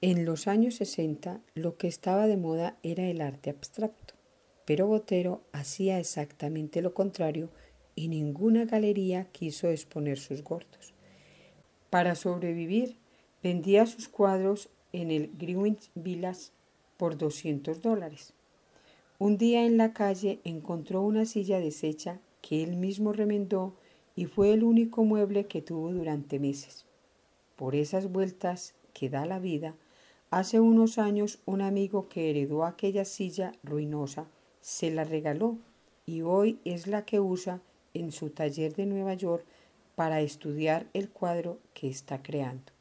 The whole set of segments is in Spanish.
En los años 60 lo que estaba de moda era el arte abstracto, pero Botero hacía exactamente lo contrario y ninguna galería quiso exponer sus gordos. Para sobrevivir, vendía sus cuadros en el Greenwich Village por $200. Un día en la calle encontró una silla deshecha que él mismo remendó y fue el único mueble que tuvo durante meses. Por esas vueltas que da la vida, hace unos años un amigo que heredó aquella silla ruinosa se la regaló y hoy es la que usa en su taller de Nueva York para estudiar el cuadro que está creando,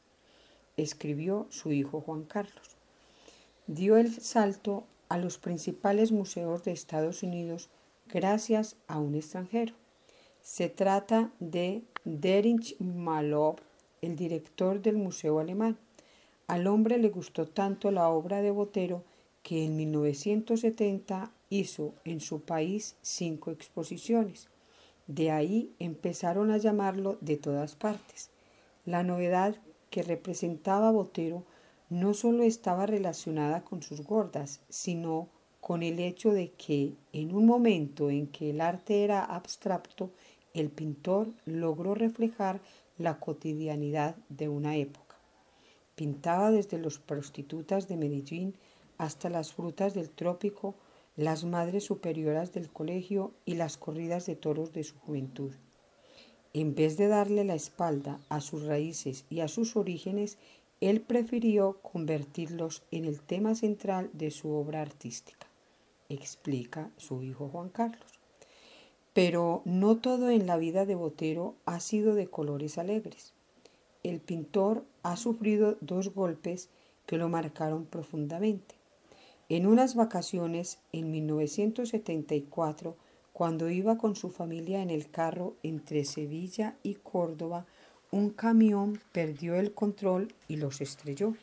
escribió su hijo Juan Carlos. Dio el salto a los principales museos de Estados Unidos gracias a un extranjero. Se trata de Erich Malov, el director del Museo Alemán. Al hombre le gustó tanto la obra de Botero que en 1970 hizo en su país 5 exposiciones. De ahí empezaron a llamarlo de todas partes. La novedad que representaba Botero no solo estaba relacionada con sus gordas, sino con el hecho de que en un momento en que el arte era abstracto, el pintor logró reflejar la cotidianidad de una época. Pintaba desde las prostitutas de Medellín hasta las frutas del trópico, las madres superioras del colegio y las corridas de toros de su juventud. En vez de darle la espalda a sus raíces y a sus orígenes, él prefirió convertirlos en el tema central de su obra artística, explica su hijo Juan Carlos. Pero no todo en la vida de Botero ha sido de colores alegres. El pintor ha sufrido 2 golpes que lo marcaron profundamente. En unas vacaciones en 1974, cuando iba con su familia en el carro entre Sevilla y Córdoba, un camión perdió el control y los estrelló.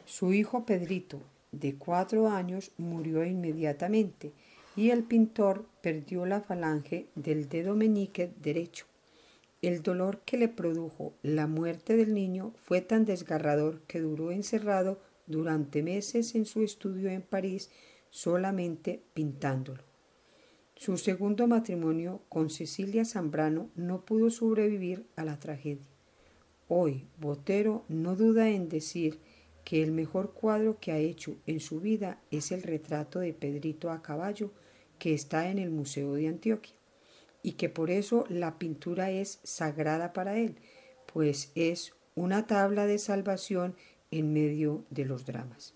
Su hijo Pedrito, de 4 años, murió inmediatamente y el pintor perdió la falange del dedo meñique derecho. El dolor que le produjo la muerte del niño fue tan desgarrador que duró encerrado durante meses en su estudio en París solamente pintándolo. Su segundo matrimonio con Cecilia Zambrano no pudo sobrevivir a la tragedia. Hoy Botero no duda en decir que el mejor cuadro que ha hecho en su vida es el retrato de Pedrito a caballo que está en el Museo de Antioquia y que por eso la pintura es sagrada para él, pues es una tabla de salvación en medio de los dramas.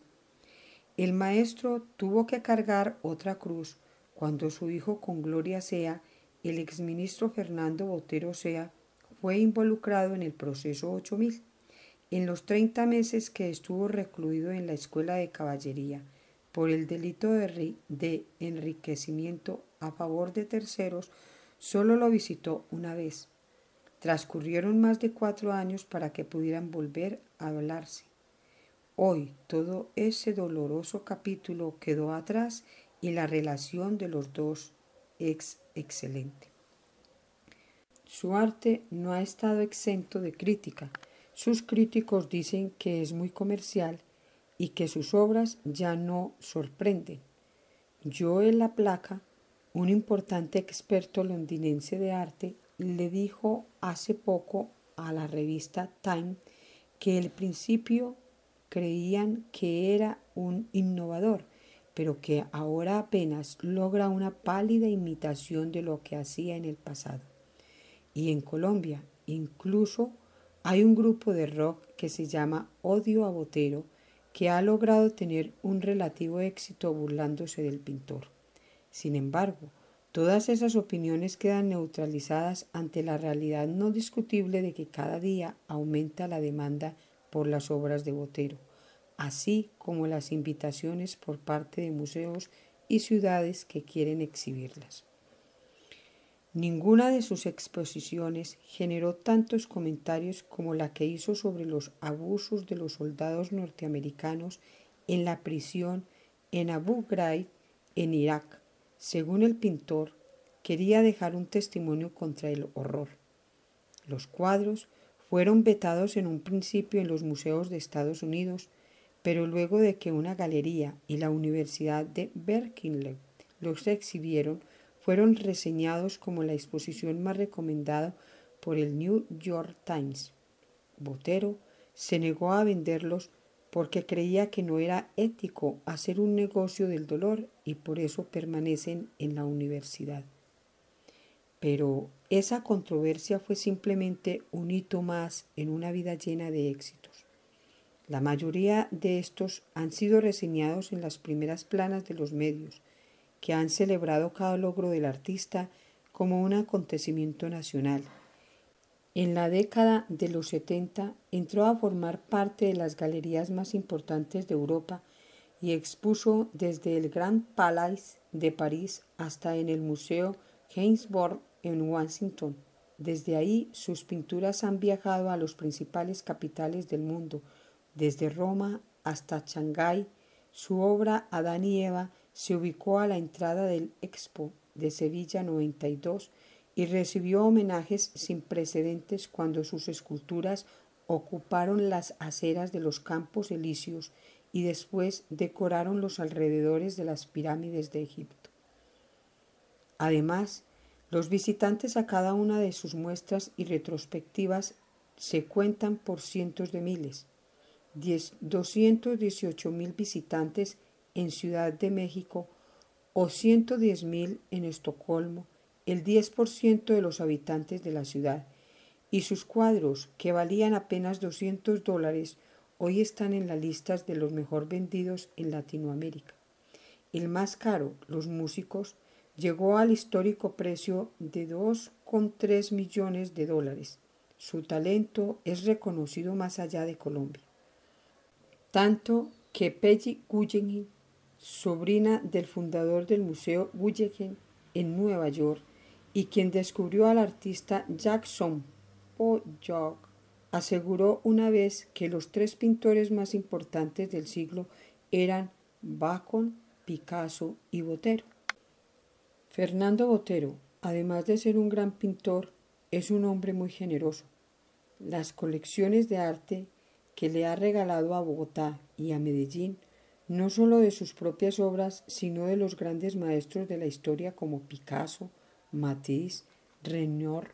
El maestro tuvo que cargar otra cruz cuando su hijo con Gloria Sea, el exministro Fernando Botero Sea, fue involucrado en el proceso 8000. En los 30 meses que estuvo recluido en la escuela de caballería por el delito de enriquecimiento a favor de terceros, solo lo visitó una vez. Transcurrieron más de 4 años para que pudieran volver a hablarse. Hoy todo ese doloroso capítulo quedó atrás y la relación de los dos es excelente. Su arte no ha estado exento de crítica. Sus críticos dicen que es muy comercial y que sus obras ya no sorprenden. Joel Laplaca, un importante experto londinense de arte, le dijo hace poco a la revista Time que al principio creían que era un innovador, pero que ahora apenas logra una pálida imitación de lo que hacía en el pasado. Y en Colombia incluso hay un grupo de rock que se llama Odio a Botero que ha logrado tener un relativo éxito burlándose del pintor. Sin embargo, todas esas opiniones quedan neutralizadas ante la realidad no discutible de que cada día aumenta la demanda por las obras de Botero, así como las invitaciones por parte de museos y ciudades que quieren exhibirlas. Ninguna de sus exposiciones generó tantos comentarios como la que hizo sobre los abusos de los soldados norteamericanos en la prisión en Abu Ghraib, en Irak. Según el pintor, quería dejar un testimonio contra el horror. Los cuadros fueron vetados en un principio en los museos de Estados Unidos, pero luego de que una galería y la Universidad de Berkeley los exhibieron, fueron reseñados como la exposición más recomendada por el New York Times. Botero se negó a venderlos porque creía que no era ético hacer un negocio del dolor y por eso permanecen en la universidad. Pero esa controversia fue simplemente un hito más en una vida llena de éxitos. La mayoría de estos han sido reseñados en las primeras planas de los medios, que han celebrado cada logro del artista como un acontecimiento nacional. En la década de los 70 entró a formar parte de las galerías más importantes de Europa y expuso desde el Grand Palais de París hasta en el Museo Gainsborough en Washington. Desde ahí sus pinturas han viajado a las principales capitales del mundo, desde Roma hasta Shanghái. Su obra Adán y Eva se ubicó a la entrada del Expo de Sevilla 92 y recibió homenajes sin precedentes cuando sus esculturas ocuparon las aceras de los Campos Elíseos y después decoraron los alrededores de las pirámides de Egipto. Además, los visitantes a cada una de sus muestras y retrospectivas se cuentan por cientos de miles. 218.000 visitantes en Ciudad de México o 110.000 en Estocolmo, el 10% de los habitantes de la ciudad, y sus cuadros, que valían apenas $200, hoy están en las listas de los mejor vendidos en Latinoamérica. El más caro, Los Músicos, llegó al histórico precio de $2,3 millones. Su talento es reconocido más allá de Colombia. Tanto que Peggy Guggenheim, sobrina del fundador del Museo Guggenheim en Nueva York y quien descubrió al artista Jackson Pollock, aseguró una vez que los 3 pintores más importantes del siglo eran Bacon, Picasso y Botero. Fernando Botero, además de ser un gran pintor, es un hombre muy generoso. Las colecciones de arte que le ha regalado a Bogotá y a Medellín, no solo de sus propias obras, sino de los grandes maestros de la historia como Picasso, Matisse, Renoir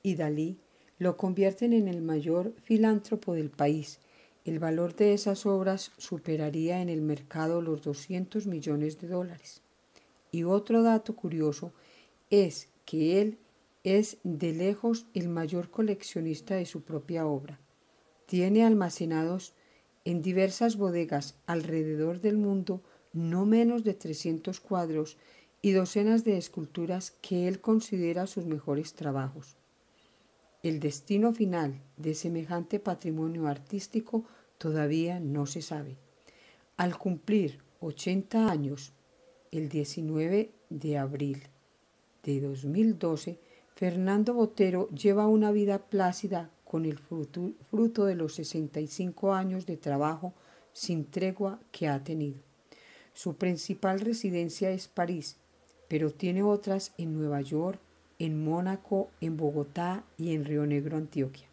y Dalí, lo convierten en el mayor filántropo del país. El valor de esas obras superaría en el mercado los $200 millones. Y otro dato curioso es que él es de lejos el mayor coleccionista de su propia obra. Tiene almacenados en diversas bodegas alrededor del mundo no menos de 300 cuadros y docenas de esculturas que él considera sus mejores trabajos. El destino final de semejante patrimonio artístico todavía no se sabe. Al cumplir 80 años, el 19 de abril de 2012, Fernando Botero lleva una vida plácida con el fruto de los 65 años de trabajo sin tregua que ha tenido. Su principal residencia es París, pero tiene otras en Nueva York, en Mónaco, en Bogotá y en Río Negro, Antioquia.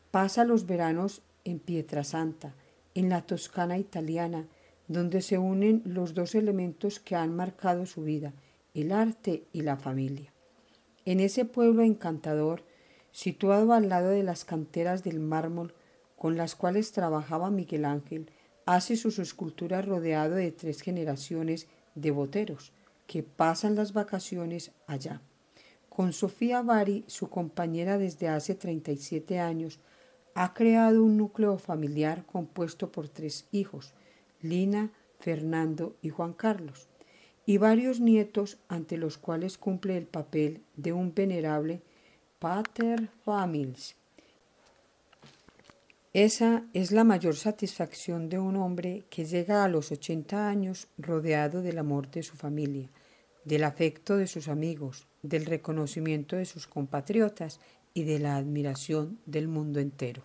Pasa los veranos en Pietrasanta, en la Toscana italiana, donde se unen los dos elementos que han marcado su vida, el arte y la familia. En ese pueblo encantador, situado al lado de las canteras del mármol con las cuales trabajaba Miguel Ángel, hace sus esculturas rodeado de 3 generaciones de boteros que pasan las vacaciones allá. Con Sofía Bari, su compañera desde hace 37 años, ha creado un núcleo familiar compuesto por 3 hijos, Lina, Fernando y Juan Carlos, y varios nietos ante los cuales cumple el papel de un venerable pater familias. Esa es la mayor satisfacción de un hombre que llega a los 80 años rodeado del amor de su familia, del afecto de sus amigos, del reconocimiento de sus compatriotas y de la admiración del mundo entero.